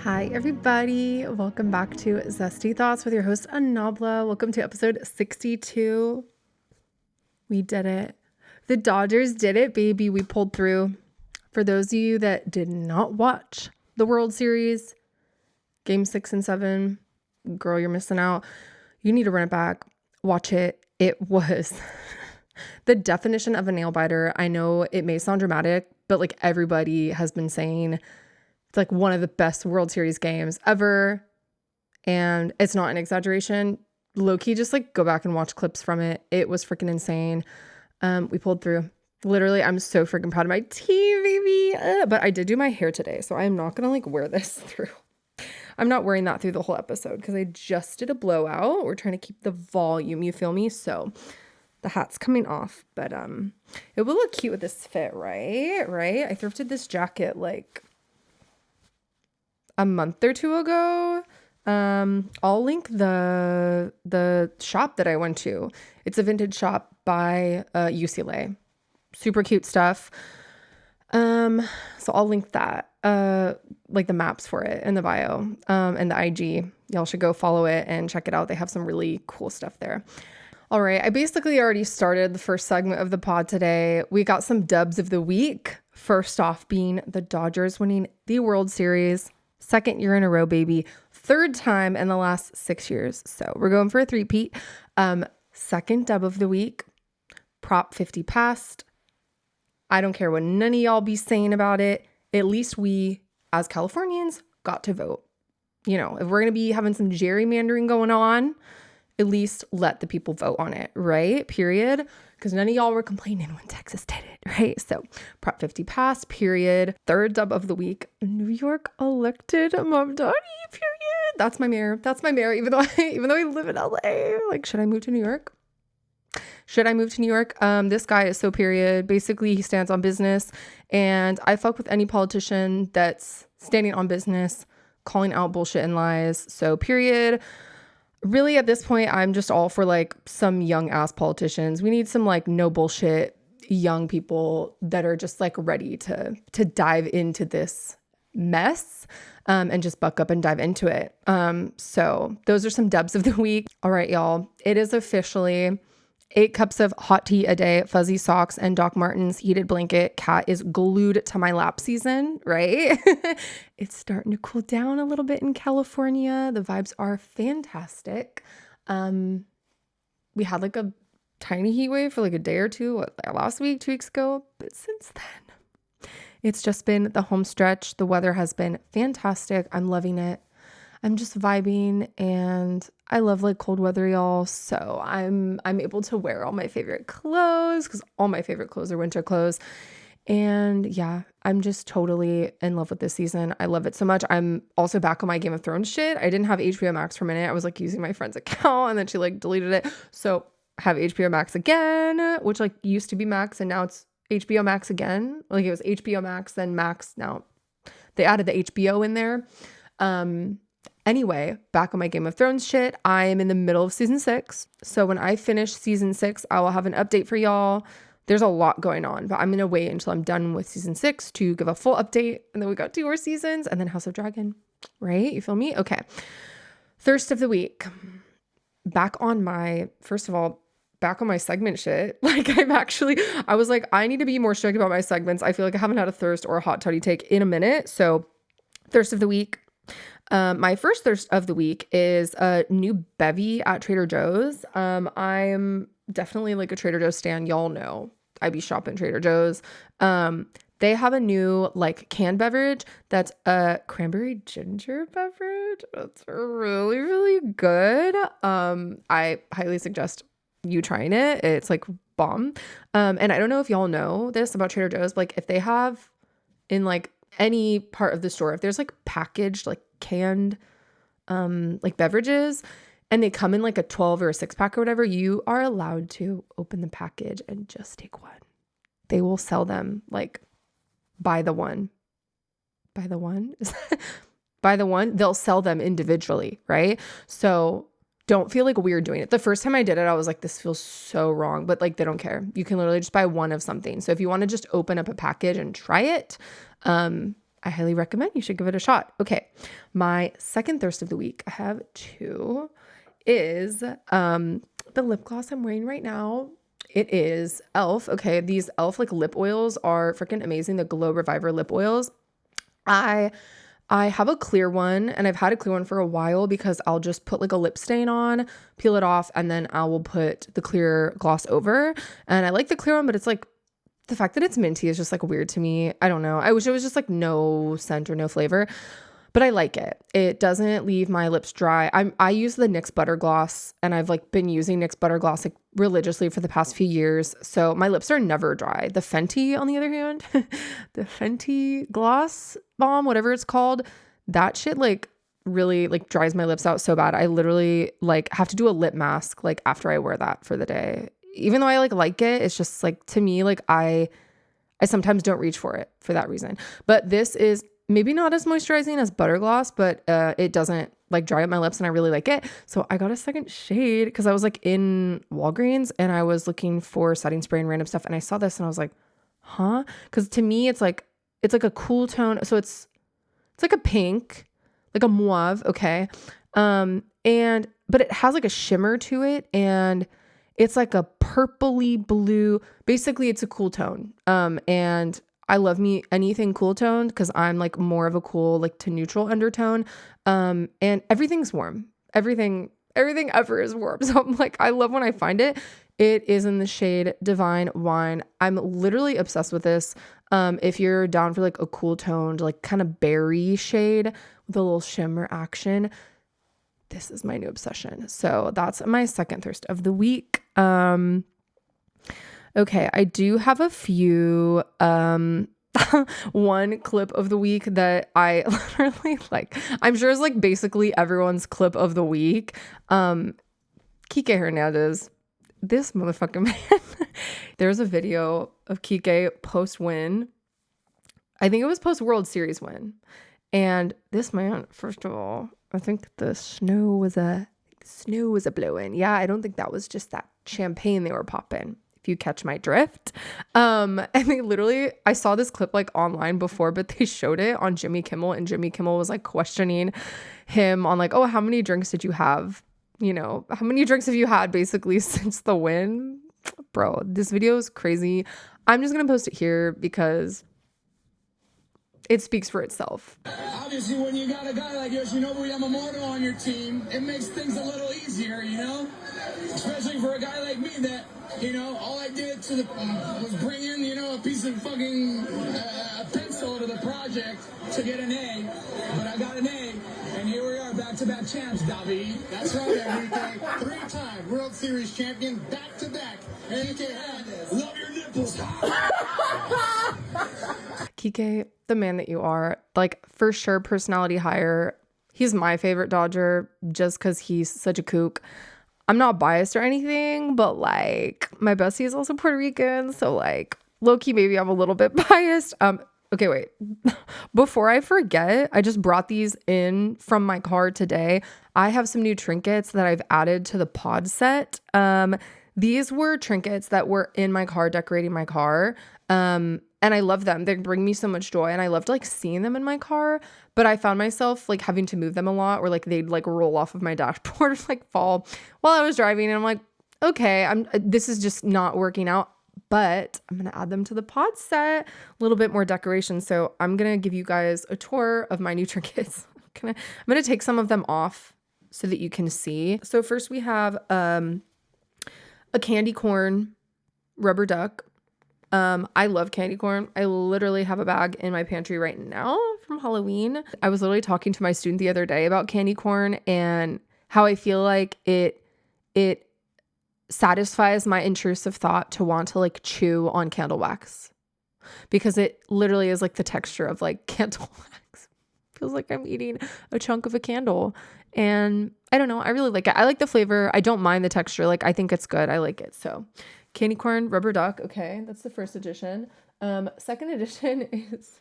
Hi, everybody. Welcome back to Zesty Thoughts with your host, Anabla. Welcome to episode 62. We did it. The Dodgers did it, baby. We pulled through. For those of you that did not watch the World Series, Game 6 and 7, girl, you're missing out. You need to run it back. Watch it. It was the definition of a nail biter. I know it may sound dramatic, but like everybody has been saying, it's like one of the best World Series games ever. And it's not an exaggeration. Low-key, just like go back and watch clips from it. It was freaking insane. We pulled through. Literally, I'm so freaking proud of my team, baby. But I did do my hair today, so I'm not going to like wear this through. I'm not wearing that through the whole episode because I just did a blowout. We're trying to keep the volume, you feel me? So the hat's coming off, but it will look cute with this fit, right? Right? I thrifted this jacket like a month or two ago. I'll link the shop that I went to. It's a vintage shop by UCLA. Super cute stuff. So I'll link that, like the maps for it in the bio, and the IG. Y'all should go follow it and check it out. They have some really cool stuff there. All right. I basically already started the first segment of the pod today. We got some dubs of the week. First off being the Dodgers winning the World Series. Second year in a row, baby. Third time in the last 6 years. So we're going for a three-peat. Second dub of the week. Prop 50 passed. I don't care what none of y'all be saying about it. At least we, as Californians, got to vote. You know, if we're going to be having some gerrymandering going on, at least let the people vote on it, right? Period. Because none of y'all were complaining when Texas did it, right? So Prop 50 passed, period. Third dub of the week. New York elected Mamdani, period. That's my mayor. That's my mayor, even though I live in LA. Like, should I move to New York? Should I move to New York? This guy is so period. Basically, he stands on business. And I fuck with any politician that's standing on business, calling out bullshit and lies. So period. Really, at this point, I'm just all for like some young ass politicians. We need some like no bullshit young people that are just like ready to dive into this mess and just buck up and dive into it. So those are some dubs of the week. All right, y'all. It is officially 8 cups of hot tea a day, fuzzy socks, and Doc Martens heated blanket. Cat is glued to my lap season, right? It's starting to cool down a little bit in California. The vibes are fantastic. We had like a tiny heat wave for like a day or two last week, 2 weeks ago. But since then, it's just been the home stretch. The weather has been fantastic. I'm loving it. I'm just vibing, and I love like cold weather, y'all. So I'm able to wear all my favorite clothes because all my favorite clothes are winter clothes. And yeah, I'm just totally in love with this season. I love it so much. I'm also back on my Game of Thrones shit. I didn't have HBO Max for a minute. I was like using my friend's account and then she like deleted it. So I have HBO Max again, which like used to be Max and now it's HBO Max again. Like it was HBO Max, then Max. Now they added the HBO in there. Anyway, back on my Game of Thrones shit. I am in the middle of season 6. So when I finish season 6, I will have an update for y'all. There's a lot going on, but I'm going to wait until I'm done with season 6 to give a full update. And then we got 2 more seasons and then House of Dragon, right? You feel me? Okay. Thirst of the week. Back on my segment shit. Like I was like, I need to be more strict about my segments. I feel like I haven't had a thirst or a hot toddy take in a minute. So thirst of the week. My first thirst of the week is a new bevy at Trader Joe's. I'm definitely like a Trader Joe's stan. Y'all know I be shopping Trader Joe's. They have a new like canned beverage that's a cranberry ginger beverage. It's really, really good. I highly suggest you trying it. It's like bomb. And I don't know if y'all know this about Trader Joe's, but like if they have in like any part of the store, if there's like packaged like canned like beverages and they come in like a 12 or a 6-pack or whatever, you are allowed to open the package and just take one. They will sell them like by the one they'll sell them individually, right? So don't feel like weird doing it. The first time I did it, I was like, this feels so wrong, but like they don't care. You can literally just buy one of something. So if you want to just open up a package and try it, I highly recommend you should give it a shot. Okay. My second thirst of the week, I have two, is the lip gloss I'm wearing right now. It is e.l.f. Okay. These e.l.f. like lip oils are freaking amazing. The Glow Reviver lip oils. I have a clear one, and I've had a clear one for a while because I'll just put like a lip stain on, peel it off, and then I will put the clear gloss over. And I like the clear one, but it's like the fact that it's minty is just like weird to me. I don't know. I wish it was just like no scent or no flavor, but I like it. It doesn't leave my lips dry. I use the NYX Butter Gloss, and I've like been using NYX Butter Gloss like religiously for the past few years. So my lips are never dry. The Fenty, on the other hand, the Fenty Gloss Bomb, whatever it's called, that shit like really like dries my lips out so bad. I literally like have to do a lip mask like after I wear that for the day. Even though I like it, it's just like, to me, like I sometimes don't reach for it for that reason. But this is maybe not as moisturizing as Butter Gloss, but it doesn't like dry up my lips, and I really like it. So I got a second shade because I was like in Walgreens and I was looking for setting spray and random stuff, and I saw this and I was like, huh? Because to me it's like a cool tone. So it's like a pink, like a mauve, okay. But it has like a shimmer to it, and it's like a purpley blue. Basically, it's a cool tone. And I love me anything cool toned because I'm like more of a cool like to neutral undertone. And everything's warm. Everything ever is warm. So I'm like, I love when I find it. It is in the shade Divine Wine. I'm literally obsessed with this. If you're down for like a cool toned, like kind of berry shade with a little shimmer action, this is my new obsession. So that's my second thirst of the week. Okay, I do have a few, one clip of the week that I literally like, I'm sure is like basically everyone's clip of the week. Kike Hernandez, this motherfucking man. There's a video of Kike post-win. I think it was post-World Series win. And this man, first of all, I think the snow was a blowing. Yeah, I don't think that was just that champagne they were popping, if you catch my drift. And they literally, I saw this clip like online before, but they showed it on Jimmy Kimmel, and Jimmy Kimmel was like questioning him on like, oh, how many drinks did you have? You know, how many drinks have you had basically since the win? Bro, this video is crazy. I'm just going to post it here because it speaks for itself. Obviously, when you got a guy like Yoshinobu Yamamoto on your team, it makes things a little easier, you know? Especially for a guy like me that, you know, all I did was bring in, you know, a piece of fucking a pencil to the project to get an A. But I got an A, and here we are, back-to-back champs, Davi. That's right, Enrique. 3-time World Series champion, back-to-back. Enrique Hernandez, love your nipples. Kike, the man that you are, like for sure personality hire. He's my favorite Dodger just because he's such a kook. I'm not biased or anything, but like my bestie is also Puerto Rican, so like low-key maybe I'm a little bit biased. Okay, wait. Before I forget, I just brought these in from my car today. I have some new trinkets that I've added to the pod set. These were trinkets that were in my car decorating my car. And I love them. They bring me so much joy, and I loved like seeing them in my car, but I found myself like having to move them a lot, or like they'd like roll off of my dashboard or like fall while I was driving. And I'm like, okay, this is just not working out, but I'm going to add them to the pod set, a little bit more decoration. So I'm going to give you guys a tour of my new trinkets. I'm going to take some of them off so that you can see. So first we have, a candy corn rubber duck. I love candy corn. I literally have a bag in my pantry right now from Halloween. I was literally talking to my student the other day about candy corn and how I feel like it satisfies my intrusive thought to want to like chew on candle wax, because it literally is like the texture of like candle wax. Feels like I'm eating a chunk of a candle, and I don't know. I really like it. I like the flavor. I don't mind the texture. Like I think it's good. I like it. So candy corn rubber duck. Okay, that's the first edition. Second edition is,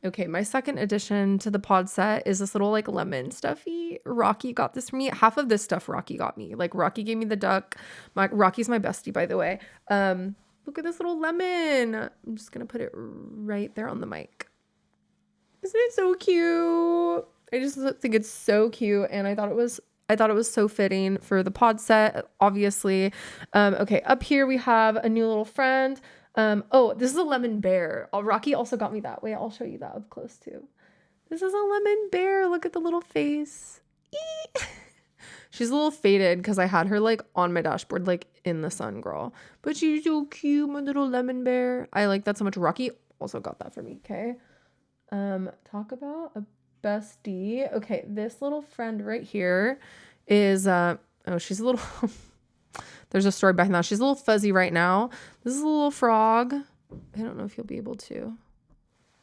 okay, my second addition to the pod set is this little like lemon stuffy. Rocky got this for me. Half of this stuff Rocky got me. Like Rocky gave me the duck. Rocky's my bestie, by the way. Look at this little lemon. I'm just going to put it right there on the mic. Isn't it so cute? I just think it's so cute, and I thought it was so fitting for the pod set, obviously. Okay, up here we have a new little friend. Oh, this is a lemon bear. Rocky also got me that. Wait, I'll show you that up close too. This is a lemon bear. Look at the little face. She's a little faded because I had her like on my dashboard, like in the sun, girl. But she's so cute, my little lemon bear. I like that so much. Rocky also got that for me, okay? Talk about a bestie. Okay, this little friend right here is she's a little there's a story behind that. She's a little fuzzy right now. This is a little frog. I don't know if you'll be able to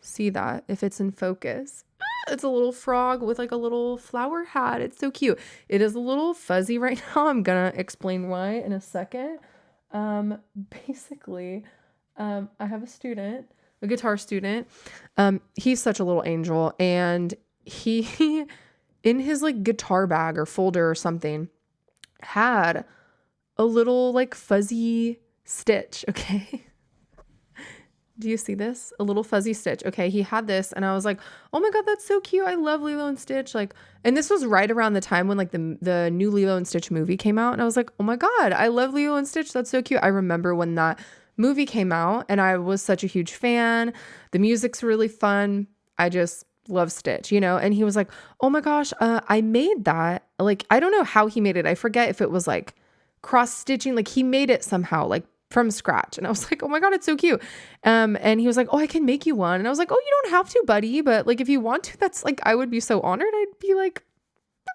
see that if it's in focus. It's a little frog with like a little flower hat. It's so cute. It is a little fuzzy right now. I'm gonna explain why in a second. Basically, I have a guitar student. He's such a little angel, and he in his like guitar bag or folder or something had a little like fuzzy stitch. Okay. Do you see this? A little fuzzy stitch. Okay. He had this, and I was like, oh my God, that's so cute. I love Lilo and Stitch. Like, and this was right around the time when like the new Lilo and Stitch movie came out. And I was like, oh my God, I love Lilo and Stitch. That's so cute. I remember when that movie came out, and I was such a huge fan. The music's really fun. I just love Stitch, you know? And he was like, oh my gosh, I made that. Like, I don't know how he made it. I forget if it was like cross stitching, like he made it somehow, like from scratch. And I was like, oh my God, it's so cute. And he was like, oh, I can make you one. And I was like, oh, you don't have to, buddy. But like, if you want to, that's like, I would be so honored.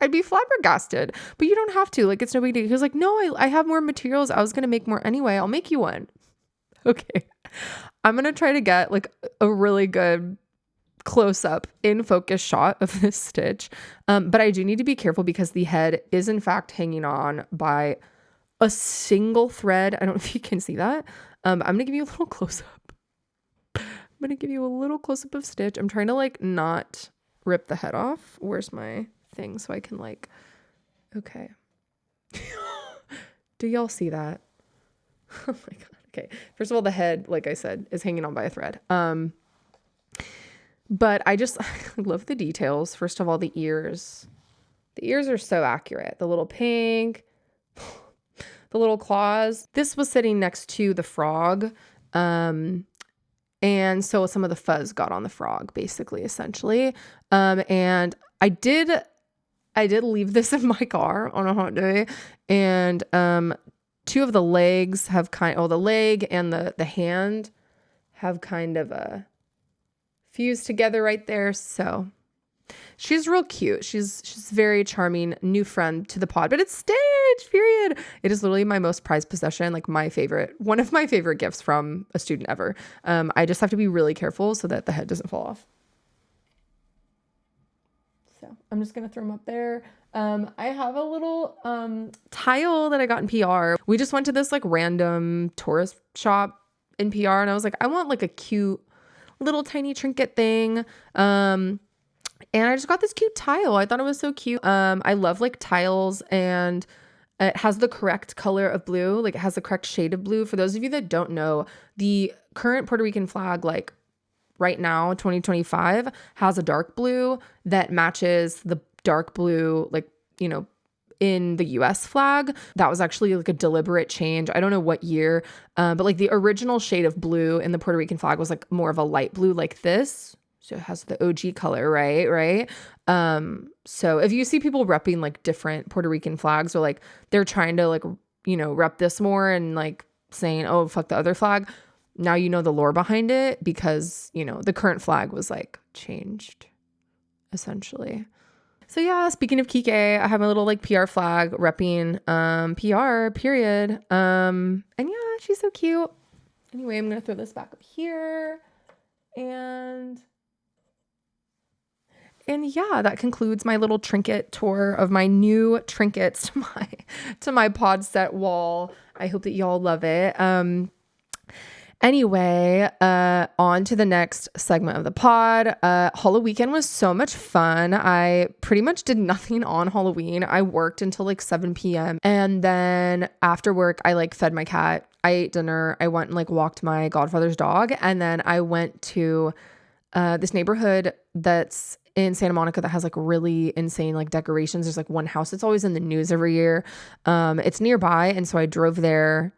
I'd be flabbergasted, but you don't have to, like, it's no big deal. He was like, no, I have more materials. I was going to make more anyway. I'll make you one. Okay. I'm going to try to get like a really good close up in focus shot of this stitch. But I do need to be careful because the head is in fact hanging on by a single thread. I don't know if you can see that. I'm going to give you a little close up. I'm going to give you a little close up of Stitch. I'm trying to like not rip the head off. Where's my thing so I can like, okay. Do y'all see that? Oh my God. Okay. First of all, the head, like I said, is hanging on by a thread. But I just love the details. First of all, the ears. The ears are so accurate. The little pink, the little claws. This was sitting next to the frog. And so some of the fuzz got on the frog, basically, essentially. And I did leave this in my car on a hot day. And two of the legs have the leg and the hand have kind of fused together right there. So she's real cute. She's very charming, new friend to the pod, but it's Stitch, period. It is literally my most prized possession, like one of my favorite gifts from a student ever. I just have to be really careful so that the head doesn't fall off. So I'm just going to throw them up there. I have a little tile that I got in PR. We just went to this like random tourist shop in PR, and I was like, I want like a cute little tiny trinket thing. And I just got this cute tile. I thought it was so cute. I love like tiles, and it has the correct color of blue. Like it has the correct shade of blue. For those of you that don't know, the current Puerto Rican flag, like right now, 2025, has a dark blue that matches the dark blue, like, you know, in the US flag. That was actually like a deliberate change. I don't know what year, but like the original shade of blue in the Puerto Rican flag was like more of a light blue like this. So it has the OG color, right? So if you see people repping like different Puerto Rican flags, or like they're trying to like, you know, rep this more and like saying, oh, fuck the other flag, now you know the lore behind it, because, you know, the current flag was like changed essentially. So yeah, speaking of Kike, I have my little like PR flag repping PR, period. And yeah, she's so cute. Anyway, I'm gonna throw this back up here. And yeah, that concludes my little trinket tour of my new trinkets to my pod set wall. I hope that y'all love it. Anyway, on to the next segment of the pod. Halloweekend was so much fun. I pretty much did nothing on Halloween. I worked until like 7 p.m. And then after work, I like fed my cat. I ate dinner. I went and like walked my godfather's dog. And then I went to this neighborhood that's in Santa Monica that has like really insane like decorations. There's like one house that's always in the news every year. It's nearby. And so I drove there,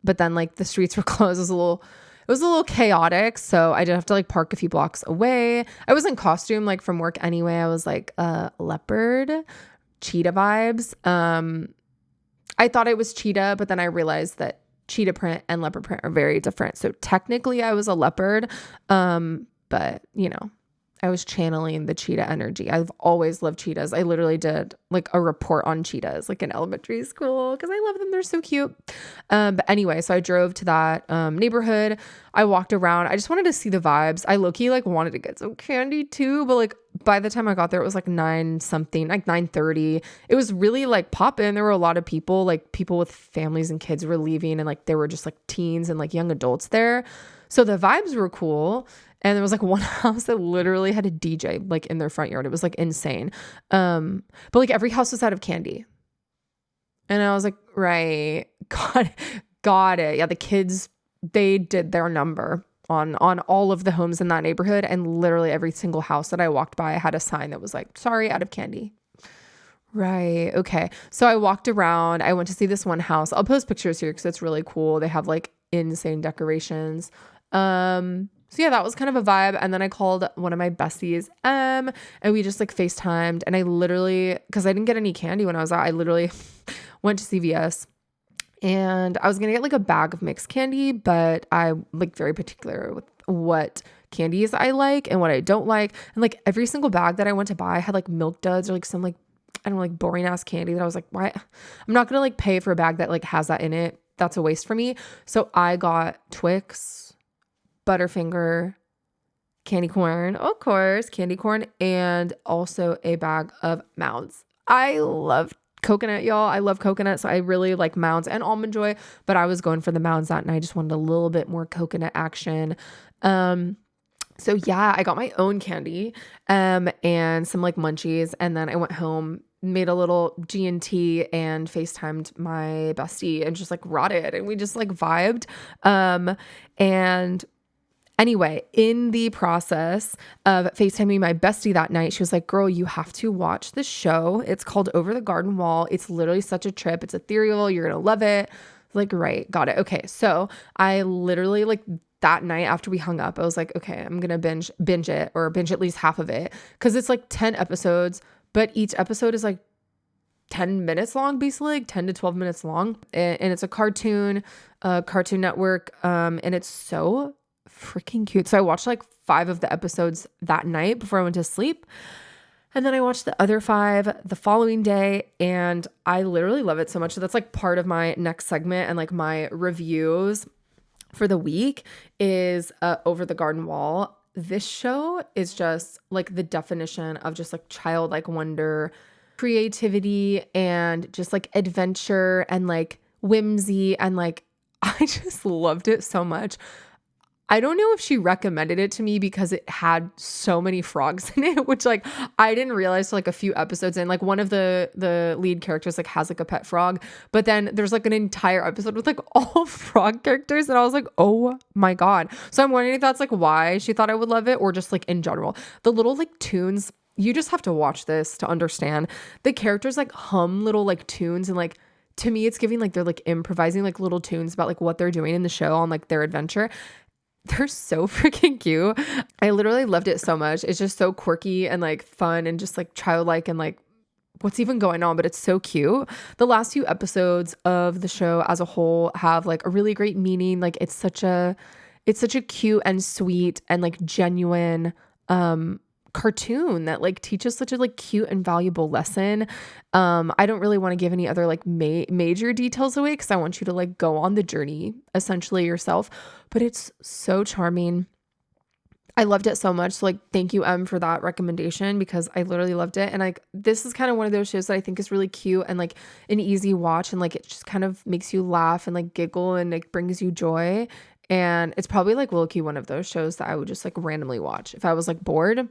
but then like the streets were closed. It was a little chaotic. So I did have to like park a few blocks away. I was in costume like from work anyway. I was like leopard, cheetah vibes. I thought I was cheetah, but then I realized that cheetah print and leopard print are very different. So technically I was a leopard. But you know, I was channeling the cheetah energy. I've always loved cheetahs. I literally did like a report on cheetahs like in elementary school because I love them. They're so cute. But anyway, so I drove to that neighborhood. I walked around. I just wanted to see the vibes. I low-key like wanted to get some candy too, but like by the time I got there, it was like 9 something, like 9:30. It was really like poppin'. There were a lot of people, like people with families and kids were leaving, and like there were just like teens and like young adults there. So the vibes were cool. And there was like one house that literally had a DJ like in their front yard. It was like insane. But like every house was out of candy. And I was like, right, got it. Yeah, the kids, they did their number on all of the homes in that neighborhood. And literally every single house that I walked by had a sign that was like, sorry, out of candy. Right. Okay. So I walked around. I went to see this one house. I'll post pictures here because it's really cool. They have like insane decorations. So yeah, that was kind of a vibe. And then I called one of my besties, and we just like FaceTimed, and I literally, cause I didn't get any candy when I was out, I literally went to CVS and I was going to get like a bag of mixed candy, but I'm like very particular with what candies I like and what I don't like. And like every single bag that I went to buy had like Milk Duds or like some like, I don't know, like boring ass candy that I was like, why? I'm not going to like pay for a bag that like has that in it. That's a waste for me. So I got Twix, Butterfinger, candy corn, of course, candy corn, and also a bag of Mounds. I love coconut, y'all. I love coconut, so I really like Mounds and Almond Joy, but I was going for the Mounds that night. I just wanted a little bit more coconut action. So yeah, I got my own candy, and some like munchies, and then I went home, made a little G&T and FaceTimed my bestie and just like rotted, and we just like vibed. And anyway, in the process of FaceTiming my bestie that night, she was like, girl, you have to watch the show. It's called Over the Garden Wall. It's literally such a trip. It's ethereal. You're going to love it. Like, right. Got it. Okay. So I literally like that night after we hung up, I was like, okay, I'm going to binge it, or binge at least half of it. Cause it's like 10 episodes, but each episode is like 10 minutes long, basically like 10 to 12 minutes long. And it's a Cartoon Network. And it's so freaking cute. So I watched like 5 of the episodes that night before I went to sleep. And then I watched the other 5 the following day, and I literally love it so much. So that's like part of my next segment, and like my reviews for the week is Over the Garden Wall. This show is just like the definition of just like childlike wonder, creativity, and just like adventure and like whimsy. And like, I just loved it so much. I don't know if she recommended it to me because it had so many frogs in it, which like I didn't realize till like a few episodes in. Like one of the lead characters like has like a pet frog, but then there's like an entire episode with like all frog characters, and I was like, oh my God. So I'm wondering if that's like why she thought I would love it, or just like in general. The little like tunes, you just have to watch this to understand. The characters like hum little like tunes, and like to me it's giving like they're like improvising like little tunes about like what they're doing in the show on like their adventure. They're so freaking cute. I literally loved it so much. It's just so quirky and like fun and just like childlike and like what's even going on, but it's so cute. The last few episodes of the show as a whole have like a really great meaning. Like it's such a cute and sweet and like genuine cartoon that like teaches such a like cute and valuable lesson. I don't really want to give any other like major details away because I want you to like go on the journey essentially yourself, but it's so charming. I loved it so much. So like, thank you, for that recommendation, because I literally loved it. And like, this is kind of one of those shows that I think is really cute and like an easy watch, and like, it just kind of makes you laugh and like giggle and like brings you joy. And it's probably like low-key one of those shows that I would just like randomly watch if I was like bored.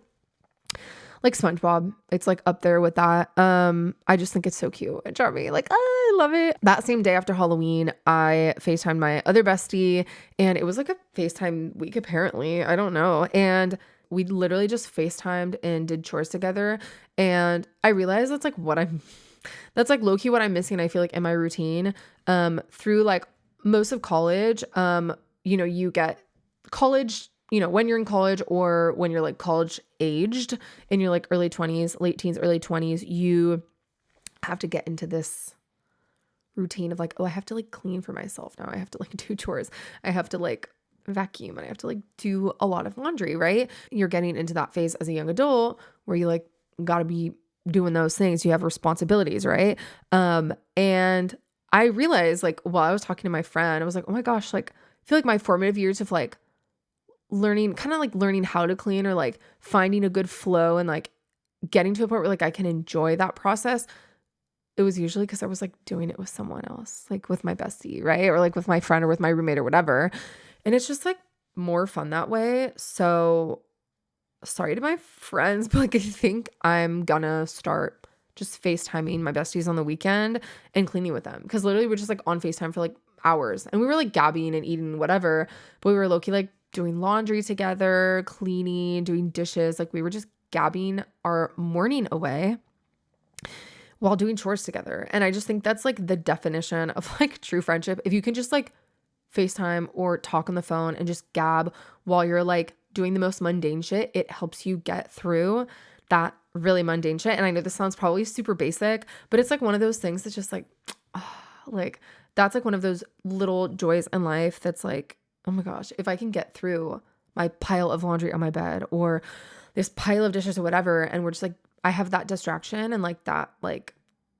like SpongeBob. It's like up there with that. I just think it's so cute and charming. Like, I love it. That same day after Halloween, I FaceTimed my other bestie, and it was like a FaceTime week apparently. I don't know. And we literally just FaceTimed and did chores together. And I realized that's like low key what I'm missing, I feel like, in my routine. Through like most of college, you get college, when you're in college or when you're like college aged in your like early 20s, late teens, early 20s, you have to get into this routine of like, oh, I have to like clean for myself now. I have to like do chores. I have to like vacuum and I have to like do a lot of laundry, right? You're getting into that phase as a young adult where you like got to be doing those things. You have responsibilities, right? And I realized like while I was talking to my friend, I was like, oh my gosh, like I feel like my formative years of like learning how to clean or like finding a good flow and like getting to a point where like I can enjoy that process. It was usually because I was like doing it with someone else, like with my bestie, right? Or like with my friend or with my roommate or whatever. And it's just like more fun that way. So sorry to my friends, but like I think I'm gonna start just FaceTiming my besties on the weekend and cleaning with them. Cause literally we're just like on FaceTime for like hours and we were like gabbing and eating whatever, but we were low-key like doing laundry together, cleaning, doing dishes. Like we were just gabbing our morning away while doing chores together. And I just think that's like the definition of like true friendship. If you can just like FaceTime or talk on the phone and just gab while you're like doing the most mundane shit, it helps you get through that really mundane shit. And I know this sounds probably super basic, but it's like one of those things that's just like, like that's like one of those little joys in life that's like, oh my gosh, if I can get through my pile of laundry on my bed or this pile of dishes or whatever, and we're just like, I have that distraction and like that, like,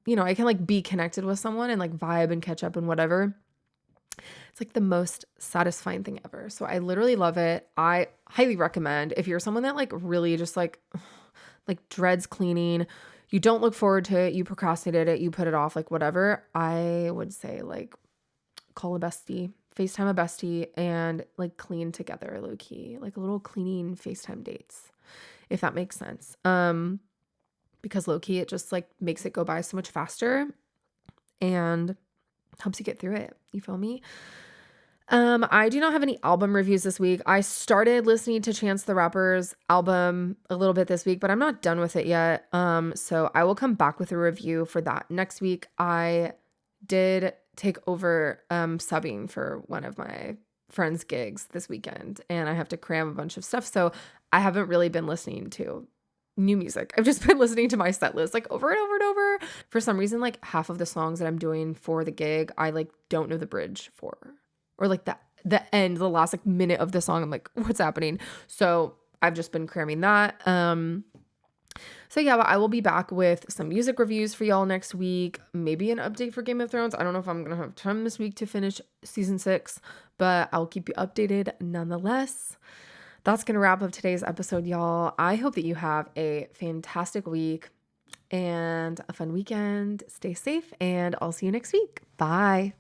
I can like be connected with someone and like vibe and catch up and whatever. It's like the most satisfying thing ever. So I literally love it. I highly recommend if you're someone that like really just like dreads cleaning, you don't look forward to it, you procrastinated it, you put it off, like whatever, I would say like call a bestie, FaceTime a bestie and like clean together low key, like a little cleaning FaceTime dates, if that makes sense. Because low key, it just like makes it go by so much faster and helps you get through it. You feel me? I do not have any album reviews this week. I started listening to Chance the Rapper's album a little bit this week, but I'm not done with it yet. So I will come back with a review for that next week. I did take over subbing for one of my friends' gigs this weekend, and I have to cram a bunch of stuff. So I haven't really been listening to new music. I've just been listening to my set list like over and over and over. For some reason, like half of the songs that I'm doing for the gig, I like don't know the bridge for, or like the end, the last like minute of the song. I'm like, what's happening? So I've just been cramming that. So yeah, but I will be back with some music reviews for y'all next week. Maybe an update for Game of Thrones. I don't know if I'm going to have time this week to finish season 6, but I'll keep you updated nonetheless. That's going to wrap up today's episode, y'all. I hope that you have a fantastic week and a fun weekend. Stay safe, and I'll see you next week. Bye.